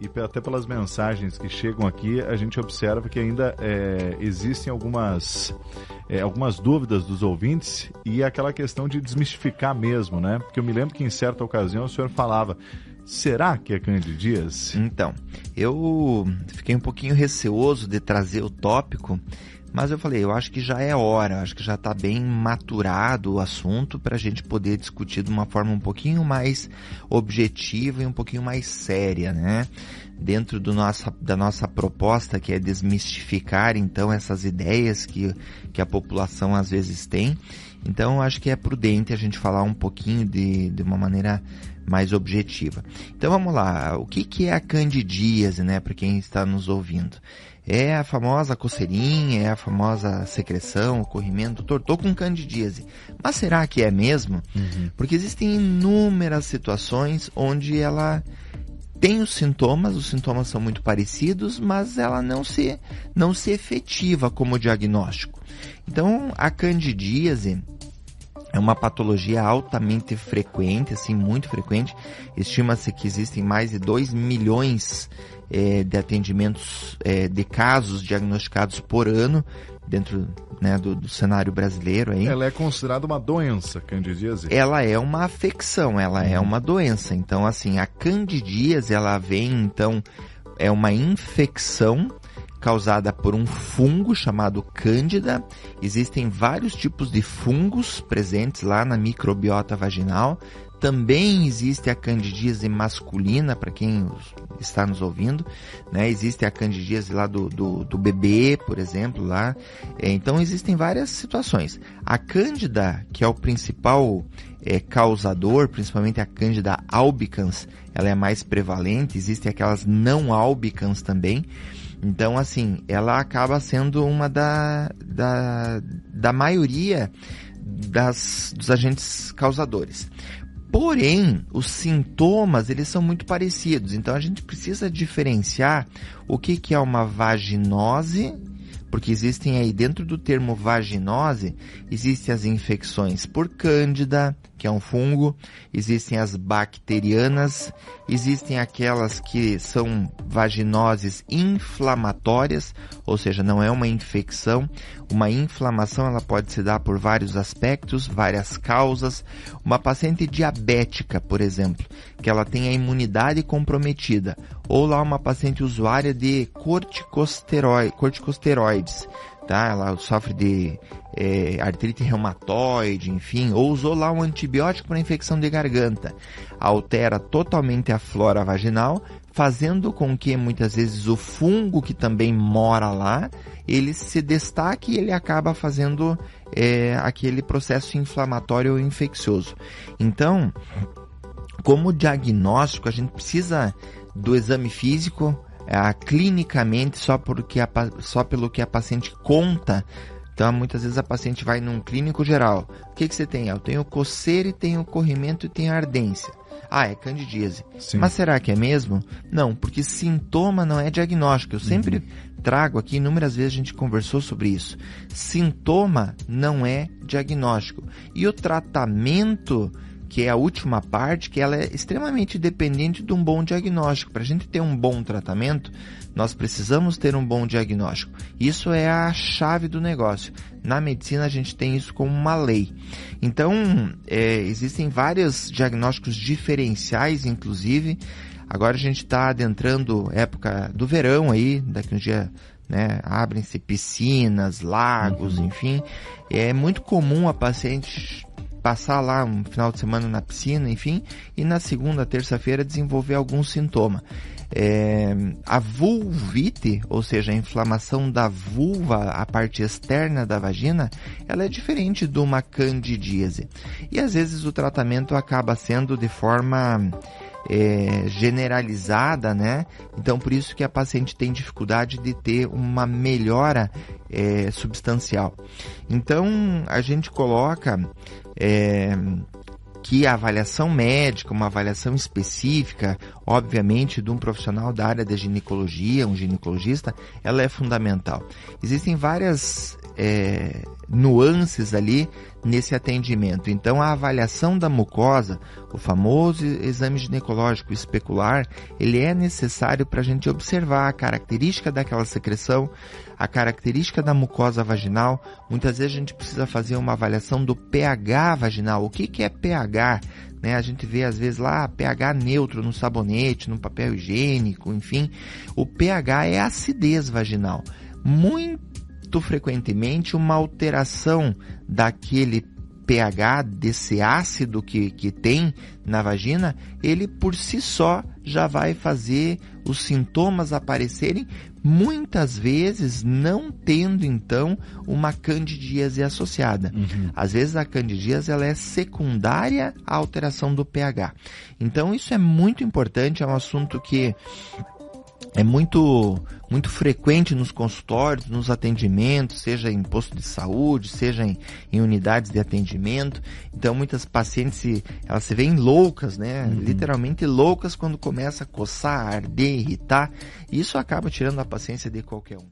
e até pelas mensagens que chegam aqui, a gente observa que ainda existem algumas dúvidas dos ouvintes e aquela questão de desmistificar mesmo, né? Porque eu me lembro que em certa ocasião o senhor falava, será que é candidíase? Então, eu fiquei um pouquinho receoso de trazer o tópico, mas eu falei, eu acho que já é hora, acho que já está bem maturado o assunto para a gente poder discutir de uma forma um pouquinho mais objetiva e um pouquinho mais séria, né? Dentro da nossa proposta, que é desmistificar, então, essas ideias que a população às vezes tem. Então, eu acho que é prudente a gente falar um pouquinho de uma maneira mais objetiva. Então, vamos lá. O que é a candidíase, né, para quem está nos ouvindo? É a famosa coceirinha, é a famosa secreção, o corrimento, tô com candidíase. Mas será que é mesmo? Porque existem inúmeras situações onde ela tem os sintomas são muito parecidos, mas ela não se efetiva como diagnóstico. Então, a candidíase é uma patologia altamente frequente, assim, muito frequente. Estima-se que existem mais de 2 milhões de atendimentos, de casos diagnosticados por ano, dentro, né, do cenário brasileiro aí. Ela é considerada uma doença, candidíase? Ela é uma afecção, ela é uma doença. Então, assim, a candidíase, ela vem, então, é uma infecção causada por um fungo chamado Cândida. Existem vários tipos de fungos presentes lá na microbiota vaginal. Também existe a candidíase masculina, para quem está nos ouvindo, né? Existe a candidíase lá do bebê, por exemplo, lá. Então, existem várias situações. A cândida, que é o principal causador, principalmente a Candida albicans, ela é mais prevalente. Existem aquelas não albicans também. Então, assim, ela acaba sendo uma da maioria dos agentes causadores. Porém, os sintomas, eles são muito parecidos. Então, a gente precisa diferenciar o que é uma vaginose, porque existem aí, dentro do termo vaginose, existem as infecções por cândida, que é um fungo, existem as bacterianas, existem aquelas que são vaginoses inflamatórias, ou seja, não é uma infecção. Uma inflamação, ela pode se dar por vários aspectos, várias causas. Uma paciente diabética, por exemplo, que ela tem a imunidade comprometida, ou lá uma paciente usuária de corticosteroides, tá? Ela sofre de artrite reumatoide, enfim, ou usou lá um antibiótico para infecção de garganta. Altera totalmente a flora vaginal, fazendo com que muitas vezes o fungo que também mora lá, ele se destaque e ele acaba fazendo aquele processo inflamatório ou infeccioso. Então, como diagnóstico, a gente precisa do exame físico, clinicamente, só pelo que a paciente conta. Então, muitas vezes a paciente vai num clínico geral. O que você tem? Eu tenho coceira, tenho corrimento e tenho ardência. É candidíase. Sim. Mas será que é mesmo? Não, porque sintoma não é diagnóstico. Eu sempre trago aqui, inúmeras vezes a gente conversou sobre isso. Sintoma não é diagnóstico. E o tratamento, que é a última parte, que ela é extremamente dependente de um bom diagnóstico. Para a gente ter um bom tratamento, nós precisamos ter um bom diagnóstico. Isso é a chave do negócio. Na medicina, a gente tem isso como uma lei. Então, existem vários diagnósticos diferenciais, inclusive. Agora a gente está adentrando época do verão aí, daqui um dia, né, abrem-se piscinas, lagos, enfim. É muito comum a paciente passar lá um final de semana na piscina, enfim, e na segunda, terça-feira desenvolver algum sintoma. A vulvite, ou seja, a inflamação da vulva, a parte externa da vagina, ela é diferente de uma candidíase. E às vezes o tratamento acaba sendo de forma generalizada, né? Então, por isso que a paciente tem dificuldade de ter uma melhora substancial. Então, a gente coloca que a avaliação médica, uma avaliação específica, obviamente, de um profissional da área da ginecologia, um ginecologista, ela é fundamental. Existem várias nuances ali nesse atendimento. Então, a avaliação da mucosa, o famoso exame ginecológico especular, ele é necessário para a gente observar a característica daquela secreção, a característica da mucosa vaginal. Muitas vezes a gente precisa fazer uma avaliação do pH vaginal. O que é pH? A gente vê às vezes lá pH neutro no sabonete, no papel higiênico, enfim. O pH é a acidez vaginal. Muito frequentemente uma alteração daquele pH, desse ácido que tem na vagina, ele por si só já vai fazer os sintomas aparecerem, muitas vezes não tendo então uma candidíase associada. Às vezes a candidíase ela é secundária à alteração do pH. Então isso é muito importante, é um assunto que é muito frequente nos consultórios, nos atendimentos, seja em posto de saúde, seja em unidades de atendimento. Então, muitas pacientes, elas se veem loucas, literalmente loucas quando começa a coçar, arder, irritar. E isso acaba tirando a paciência de qualquer um.